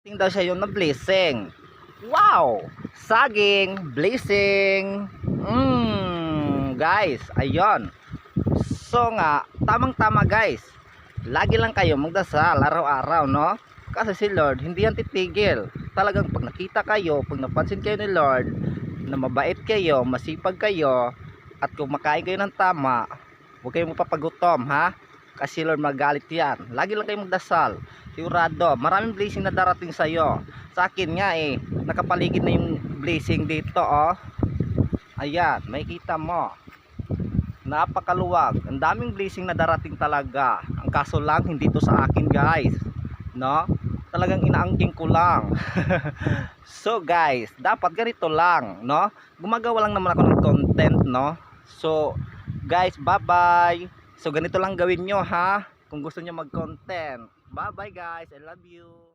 Ting daw siya yung na-blessing. Wow! Saging, blessing. Guys, ayun. So nga, tamang-tama guys. Lagi lang kayo magdasal araw-araw, no? Kasi si Lord, hindi yan titigil. Talagang pag nakita kayo, pag napansin kayo ni Lord, na mabait kayo, masipag kayo, at kumakain kayo ng tama, huwag kayong mapapagutom, ha? Kasi Lord magalit yan. Lagi lang kayo magdasal. Sigurado, maraming blessing na darating sa'yo. Sa akin nga nakapaligid na yung blessing dito, oh. Ayan, makikita mo. Napakaluwag. Ang daming blessing na darating talaga. Ang kaso lang, hindi to sa akin guys. No? Talagang inaangking ko lang. So guys, dapat ganito lang, no? Gumagawa lang naman ako ng content, no? So guys, bye-bye. So ganito lang gawin nyo, ha? Kung gusto nyo mag-content. Bye-bye guys. I love you.